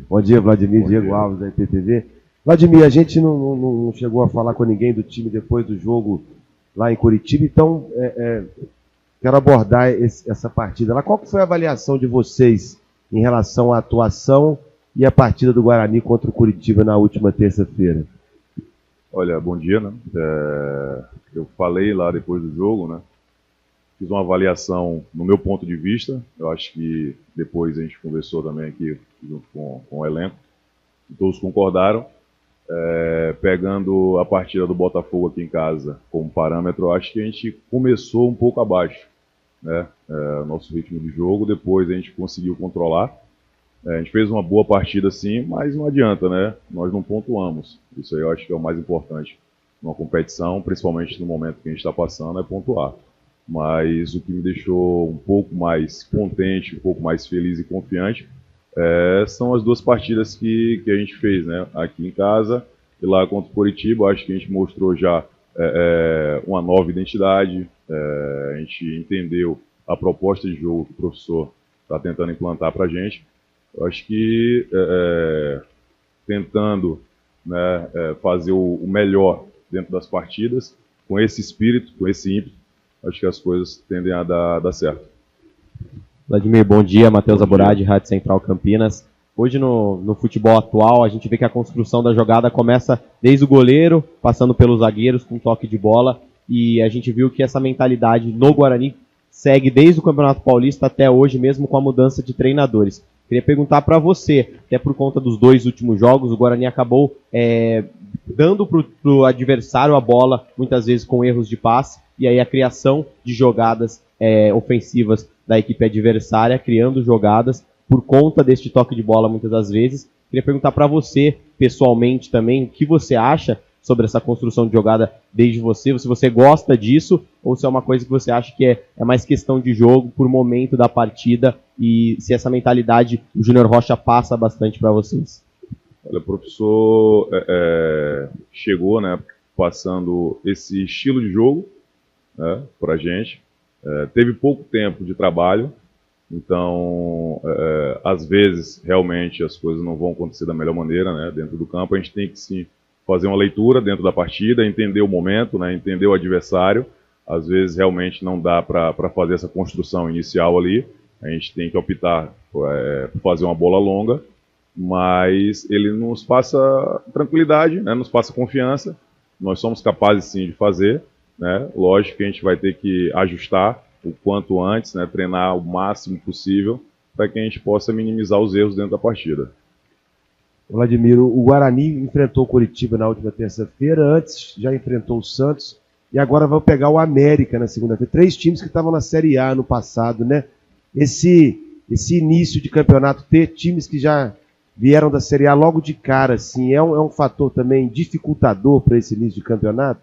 Bom dia, Vladimir. Diego Alves, da IPTV. Vladimir, a gente não chegou a falar com ninguém do time depois do jogo lá em Curitiba, então quero abordar essa partida lá. Qual que foi a avaliação de vocês em relação à atuação e à partida do Guarani contra o Curitiba na última terça-feira? Olha, bom dia, né? Eu falei lá depois do jogo, né? Fiz uma avaliação no meu ponto de vista. Eu acho que depois a gente conversou também aqui junto com o elenco. E todos concordaram. Pegando a partida do Botafogo aqui em casa como parâmetro, eu acho que a gente começou um pouco abaixo, né? Nosso ritmo de jogo. Depois a gente conseguiu controlar. A gente fez uma boa partida sim, mas não adianta, né? Nós não pontuamos. Isso aí eu acho que é o mais importante numa competição, principalmente no momento que a gente está passando, é pontuar. Mas o que me deixou um pouco mais contente, um pouco mais feliz e confiante são as duas partidas que a gente fez, né? Aqui em casa e lá contra o Curitiba. Acho que a gente mostrou já uma nova identidade. A gente entendeu a proposta de jogo que o professor está tentando implantar para a gente. Eu acho que tentando, né, fazer o melhor dentro das partidas, com esse espírito, com esse ímpeto, acho que as coisas tendem a dar certo. Vladimir, bom dia. Matheus Aburadi, Rádio Central Campinas. Hoje no futebol atual, a gente vê que a construção da jogada começa desde o goleiro, passando pelos zagueiros com toque de bola, e a gente viu que essa mentalidade no Guarani segue desde o Campeonato Paulista até hoje, mesmo com a mudança de treinadores. Queria perguntar para você, até por conta dos dois últimos jogos, o Guarani acabou dando para o adversário a bola, muitas vezes com erros de passe, e aí a criação de jogadas ofensivas da equipe adversária, criando jogadas por conta deste toque de bola muitas das vezes. Queria perguntar para você, pessoalmente também, o que você acha sobre essa construção de jogada desde você, se você gosta disso, ou se é uma coisa que você acha que é mais questão de jogo, por momento da partida, e se essa mentalidade o Júnior Rocha passa bastante para vocês. Olha, o professor chegou, né, passando esse estilo de jogo, né, para a gente. Teve pouco tempo de trabalho, então às vezes realmente as coisas não vão acontecer da melhor maneira, né, dentro do campo. A gente tem que sim fazer uma leitura dentro da partida, entender o momento, né, entender o adversário. Às vezes realmente não dá para fazer essa construção inicial ali. A gente tem que optar por fazer uma bola longa, mas ele nos passa tranquilidade, né, nos passa confiança. Nós somos capazes sim de fazer, né? Lógico que a gente vai ter que ajustar o quanto antes, né, treinar o máximo possível para que a gente possa minimizar os erros dentro da partida. Vladimir, o Guarani enfrentou o Curitiba na última terça-feira, antes já enfrentou o Santos e agora vai pegar o América na segunda-feira. 3 times que estavam na Série A no passado, né? Esse início de campeonato, ter times que já vieram da Série A logo de cara, assim, é um fator também dificultador para esse início de campeonato?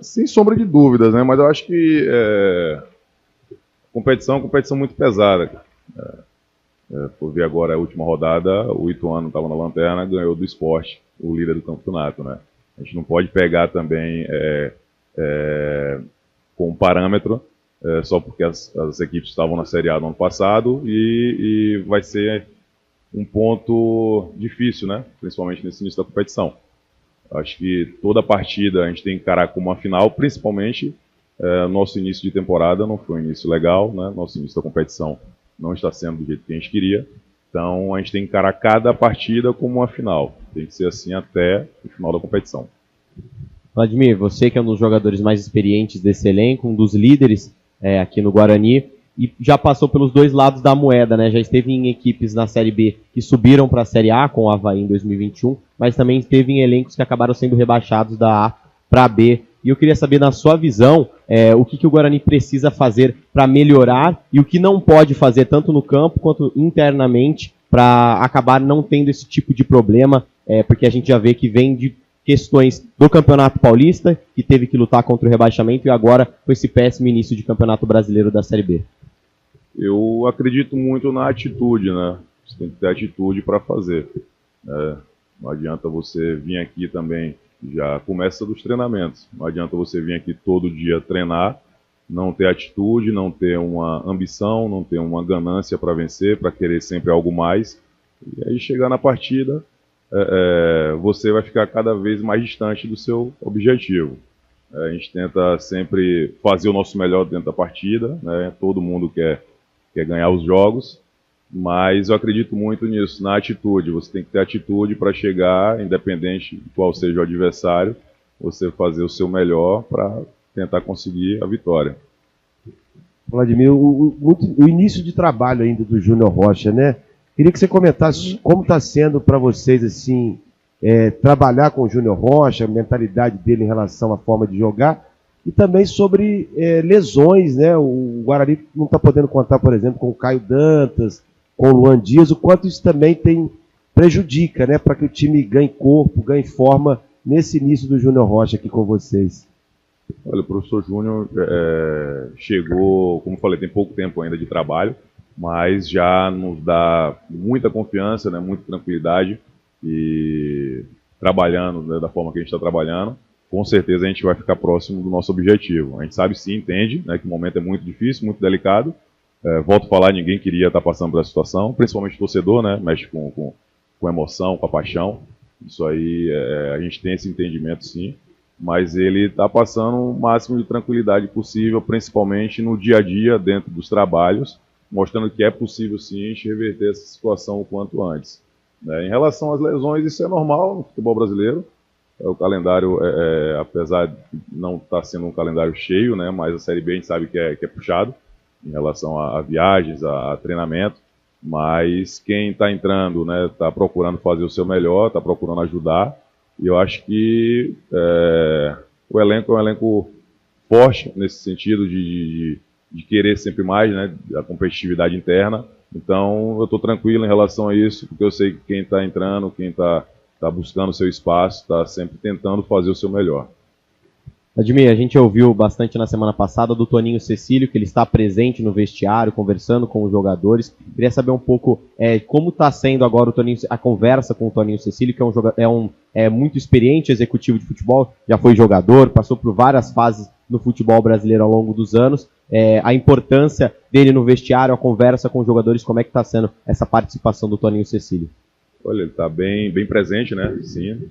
Sem sombra de dúvidas, né? Mas eu acho que competição é uma competição muito pesada. Por ver agora a última rodada, o Ituano estava na lanterna, ganhou do Sport, o líder do campeonato, né? A gente não pode pegar também com parâmetro só porque as equipes estavam na Série A no ano passado e vai ser um ponto difícil, né? Principalmente nesse início da competição. Acho que toda partida a gente tem que encarar como uma final, principalmente nosso início de temporada não foi um início legal, né? Nosso início da competição não está sendo do jeito que a gente queria. Então a gente tem que encarar cada partida como uma final. Tem que ser assim até o final da competição. Vladimir, você que é um dos jogadores mais experientes desse elenco, um dos líderes aqui no Guarani, e já passou pelos dois lados da moeda, né? Já esteve em equipes na Série B que subiram para a Série A, com o Avaí em 2021, mas também esteve em elencos que acabaram sendo rebaixados da A para a B. E eu queria saber, na sua visão, o que o Guarani precisa fazer para melhorar e o que não pode fazer, tanto no campo quanto internamente, para acabar não tendo esse tipo de problema, porque a gente já vê que vem de questões do Campeonato Paulista, que teve que lutar contra o rebaixamento, e agora com esse péssimo início de Campeonato Brasileiro da Série B. Eu acredito muito na atitude, né? Você tem que ter atitude para fazer. Não adianta você vir aqui também, já começa dos treinamentos. Não adianta você vir aqui todo dia treinar não ter atitude, não ter uma ambição, não ter uma ganância para vencer, para querer sempre algo mais. E aí chegar na partida, você vai ficar cada vez mais distante do seu objetivo. A gente tenta sempre fazer o nosso melhor dentro da partida, né? Todo mundo quer ganhar os jogos, mas eu acredito muito nisso, na atitude. Você tem que ter atitude para chegar, independente de qual seja o adversário, você fazer o seu melhor para tentar conseguir a vitória. Vladimir, o início de trabalho ainda do Júnior Rocha, né? Queria que você comentasse como está sendo para vocês assim, trabalhar com o Júnior Rocha, a mentalidade dele em relação à forma de jogar, e também sobre lesões, né? O Guarani não está podendo contar, por exemplo, com o Caio Dantas, com o Luan Dias, o quanto isso também prejudica, né? Para que o time ganhe corpo, ganhe forma nesse início do Júnior Rocha aqui com vocês. Olha, o professor Júnior chegou, como falei, tem pouco tempo ainda de trabalho, mas já nos dá muita confiança, né, muita tranquilidade, e trabalhando, né, da forma que a gente está trabalhando, com certeza a gente vai ficar próximo do nosso objetivo. A gente sabe sim, entende, né, que o momento é muito difícil, muito delicado. Volto a falar, ninguém queria estar passando por essa situação, principalmente o torcedor, né, mexe com emoção, com a paixão. Isso aí, a gente tem esse entendimento sim, mas ele está passando o máximo de tranquilidade possível, principalmente no dia a dia, dentro dos trabalhos, mostrando que é possível sim a gente reverter essa situação o quanto antes. Em relação às lesões, isso é normal no futebol brasileiro. O calendário, apesar de não estar sendo um calendário cheio, né, mas a Série B a gente sabe que é puxado em relação a viagens, a treinamento, mas quem está entrando, né, está procurando fazer o seu melhor, está procurando ajudar, e eu acho que o elenco é um elenco forte nesse sentido de querer sempre mais, né, a competitividade interna. Então eu estou tranquilo em relação a isso, porque eu sei que quem está entrando, quem está buscando o seu espaço, está sempre tentando fazer o seu melhor. Vladimir, a gente ouviu bastante na semana passada do Toninho Cecílio, que ele está presente no vestiário, conversando com os jogadores. Queria saber um pouco como está sendo agora a conversa com o Toninho Cecílio, que é muito experiente executivo de futebol, já foi jogador, passou por várias fases no futebol brasileiro ao longo dos anos. A importância dele no vestiário, a conversa com os jogadores, como é que está sendo essa participação do Toninho Cecílio? Olha, ele está bem presente, né? Sim,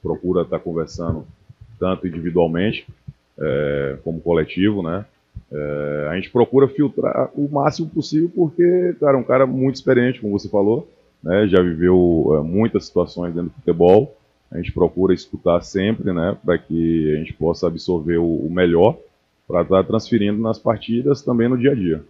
procura estar conversando tanto individualmente como coletivo, né? A gente procura filtrar o máximo possível porque, cara, é um cara muito experiente, como você falou, né? Já viveu muitas situações dentro do futebol. A gente procura escutar sempre, né? Para que a gente possa absorver o melhor para estar transferindo nas partidas também no dia a dia.